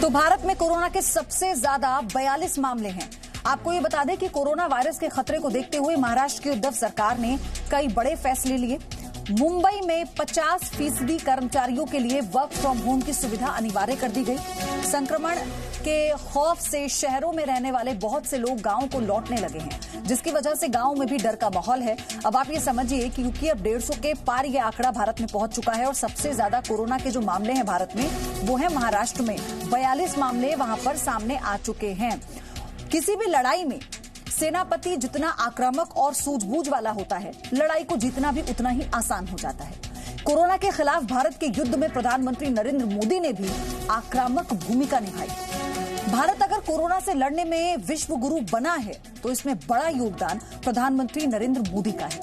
तो भारत में कोरोना के सबसे ज्यादा 42 मामले हैं। आपको ये बता दें कि कोरोना वायरस के खतरे को देखते हुए महाराष्ट्र की उद्धव सरकार ने कई बड़े फैसले लिए। मुंबई में 50% कर्मचारियों के लिए वर्क फ्रॉम होम की सुविधा अनिवार्य कर दी गई। संक्रमण के खौफ से शहरों में रहने वाले बहुत से लोग गांवों को लौटने लगे हैं, जिसकी वजह से गांवों में भी डर का माहौल है। अब आप ये समझिए कि क्योंकि अब 150 के पार ये आंकड़ा भारत में पहुंच चुका है और सबसे ज्यादा कोरोना के जो मामले हैं भारत में वो है महाराष्ट्र में। 42 मामले वहां पर सामने आ चुके हैं। किसी भी लड़ाई में सेनापति जितना आक्रामक और सूझबूझ वाला होता है, लड़ाई को जीतना भी उतना ही आसान हो जाता है। कोरोना के खिलाफ भारत के युद्ध में प्रधानमंत्री नरेंद्र मोदी ने भी आक्रामक भूमिका निभाई। भारत अगर कोरोना से लड़ने में विश्व गुरु बना है तो इसमें बड़ा योगदान प्रधानमंत्री नरेंद्र मोदी का है।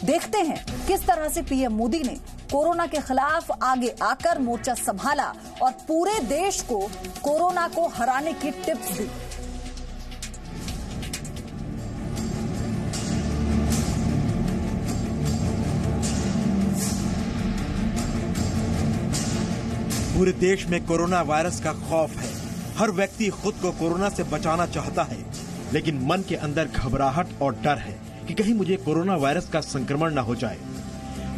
देखते हैं किस तरह से पीएम मोदी ने कोरोना के खिलाफ आगे आकर मोर्चा संभाला और पूरे देश को कोरोना को हराने की टिप्स दी। पूरे देश में कोरोना वायरस का खौफ है। हर व्यक्ति खुद को कोरोना से बचाना चाहता है, लेकिन मन के अंदर घबराहट और डर है कि कहीं मुझे कोरोना वायरस का संक्रमण न हो जाए।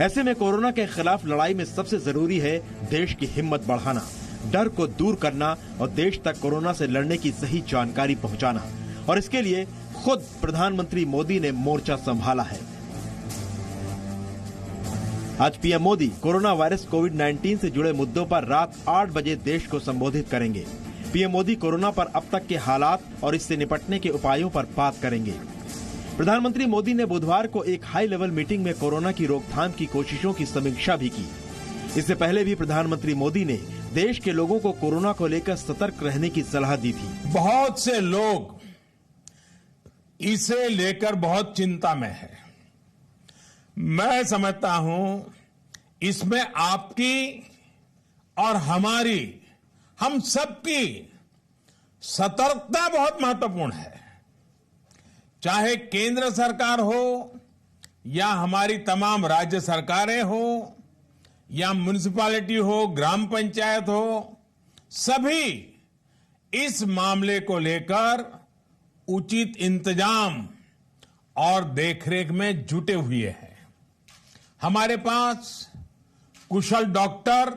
ऐसे में कोरोना के खिलाफ लड़ाई में सबसे जरूरी है देश की हिम्मत बढ़ाना, डर को दूर करना और देश तक कोरोना से लड़ने की सही जानकारी पहुंचाना। और इसके लिए खुद प्रधानमंत्री मोदी ने मोर्चा संभाला है। आज पीएम मोदी कोरोना वायरस कोविड-19 से जुड़े मुद्दों पर रात 8 बजे देश को संबोधित करेंगे। पीएम मोदी कोरोना पर अब तक के हालात और इससे निपटने के उपायों पर बात करेंगे। प्रधानमंत्री मोदी ने बुधवार को एक हाई लेवल मीटिंग में कोरोना की रोकथाम की कोशिशों की समीक्षा भी की। इससे पहले भी प्रधानमंत्री मोदी ने देश के लोगों को कोरोना को लेकर सतर्क रहने की सलाह दी थी। बहुत से लोग इसे लेकर बहुत चिंता में है। मैं समझता हूं इसमें आपकी और हमारी, हम सबकी सतर्कता बहुत महत्वपूर्ण है। चाहे केंद्र सरकार हो या हमारी तमाम राज्य सरकारें हो या म्युनिसिपैलिटी हो, ग्राम पंचायत हो, सभी इस मामले को लेकर उचित इंतजाम और देखरेख में जुटे हुए हैं। हमारे पास कुशल डॉक्टर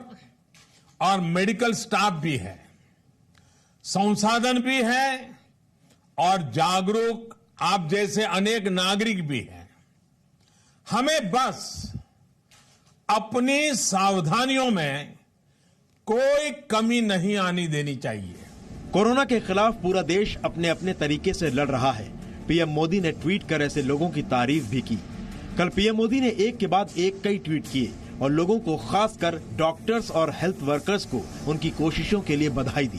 और मेडिकल स्टाफ भी है, संसाधन भी है और जागरूक आप जैसे अनेक नागरिक भी हैं। हमें बस अपनी सावधानियों में कोई कमी नहीं आनी देनी चाहिए। कोरोना के खिलाफ पूरा देश अपने अपने तरीके से लड़ रहा है। पीएम मोदी ने ट्वीट कर ऐसे लोगों की तारीफ भी की। कल पीएम मोदी ने एक के बाद एक कई ट्वीट किए और लोगों को, खासकर डॉक्टर्स और हेल्थ वर्कर्स को उनकी कोशिशों के लिए बधाई दी।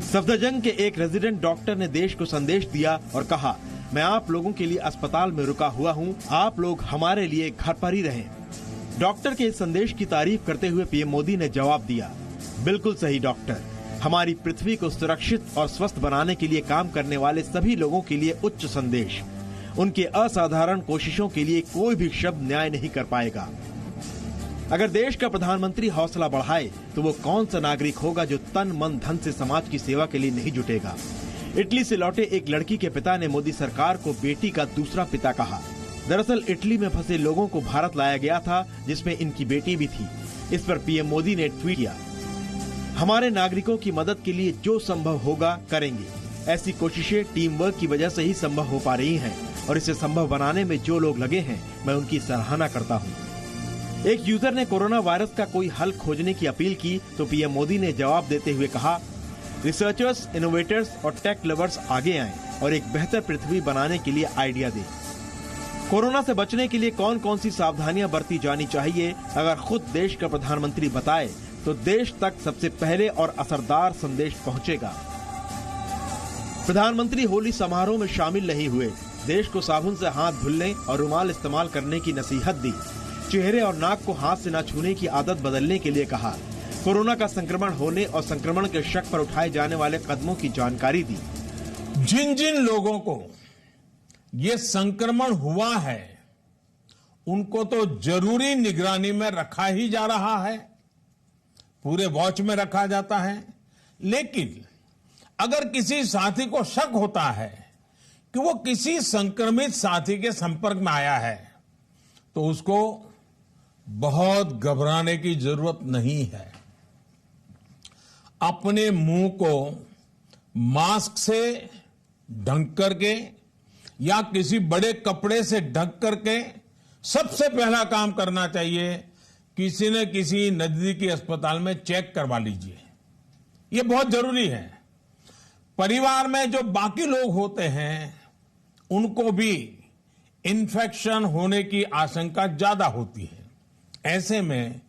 सफदरजंग के एक रेजिडेंट डॉक्टर ने देश को संदेश दिया और कहा, मैं आप लोगों के लिए अस्पताल में रुका हुआ हूँ, आप लोग हमारे लिए घर पर ही रहें। डॉक्टर के इस संदेश की तारीफ करते हुए पीएम मोदी ने जवाब दिया, बिल्कुल सही डॉक्टर, हमारी पृथ्वी को सुरक्षित और स्वस्थ बनाने के लिए काम करने वाले सभी लोगों के लिए उच्च संदेश। उनके असाधारण कोशिशों के लिए कोई भी शब्द न्याय नहीं कर पाएगा। अगर देश का प्रधानमंत्री हौसला बढ़ाए तो वो कौन सा नागरिक होगा जो तन मन धन से समाज की सेवा के लिए नहीं जुटेगा। इटली से लौटे एक लड़की के पिता ने मोदी सरकार को बेटी का दूसरा पिता कहा। दरअसल इटली में फंसे लोगों को भारत लाया गया था, जिसमें इनकी बेटी भी थी। इस पर पीएम मोदी ने ट्वीट किया, हमारे नागरिकों की मदद के लिए जो संभव होगा करेंगे। ऐसी कोशिशें टीम वर्क की वजह से ही संभव हो पा रही हैं और इसे संभव बनाने में जो लोग लगे हैं, मैं उनकी सराहना करता हूं। एक यूजर ने कोरोना वायरस का कोई हल खोजने की अपील की तो पीएम मोदी ने जवाब देते हुए कहा, रिसर्चर्स, इनोवेटर्स और टेक लवर्स आगे आएं और एक बेहतर पृथ्वी बनाने के लिए आइडिया दें। कोरोना से बचने के लिए कौन कौन सी सावधानियां बरती जानी चाहिए, अगर खुद देश का प्रधानमंत्री बताए तो देश तक सबसे पहले और असरदार संदेश पहुंचेगा। प्रधानमंत्री होली समारोह में शामिल नहीं हुए। देश को साबुन से हाथ धुलने और रुमाल इस्तेमाल करने की नसीहत दी। चेहरे और नाक को हाथ से न छूने की आदत बदलने के लिए कहा। कोरोना का संक्रमण होने और संक्रमण के शक पर उठाए जाने वाले कदमों की जानकारी दी। जिन जिन लोगों को ये संक्रमण हुआ है उनको तो जरूरी निगरानी में रखा ही जा रहा है, पूरे वॉच में रखा जाता है। लेकिन अगर किसी साथी को शक होता है कि वो किसी संक्रमित साथी के संपर्क में आया है तो उसको बहुत घबराने की जरूरत नहीं है। अपने मुंह को मास्क से ढक करके या किसी बड़े कपड़े से ढक करके सबसे पहला काम करना चाहिए, किसी न किसी नजदीकी अस्पताल में चेक करवा लीजिए। ये बहुत जरूरी है। परिवार में जो बाकी लोग होते हैं उनको भी इन्फेक्शन होने की आशंका ज्यादा होती है। ऐसे में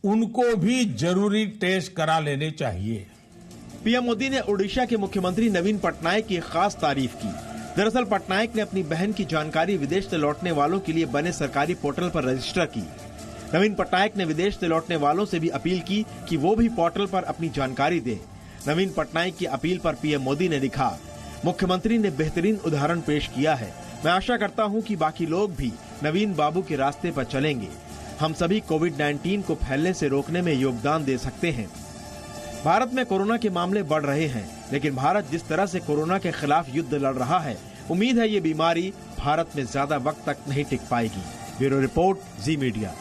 उनको भी जरूरी टेस्ट करा लेने चाहिए। पीएम मोदी ने ओडिशा के मुख्यमंत्री नवीन पटनायक की खास तारीफ की। दरअसल पटनायक ने अपनी बहन की जानकारी विदेश से लौटने वालों के लिए बने सरकारी पोर्टल पर रजिस्टर की। नवीन पटनायक ने विदेश से लौटने वालों से भी अपील की कि वो भी पोर्टल पर अपनी जानकारी दें। नवीन पटनायक की अपील पर पीएम मोदी ने लिखा, मुख्यमंत्री ने बेहतरीन उदाहरण पेश किया है। मैं आशा करता हूं कि बाकी लोग भी नवीन बाबू के रास्ते पर चलेंगे। हम सभी कोविड-19 को फैलने से रोकने में योगदान दे सकते हैं। भारत में कोरोना के मामले बढ़ रहे हैं, लेकिन भारत जिस तरह से कोरोना के खिलाफ युद्ध लड़ रहा है, उम्मीद है ये बीमारी भारत में ज्यादा वक्त तक नहीं टिक पाएगी। ब्यूरो रिपोर्ट, जी मीडिया।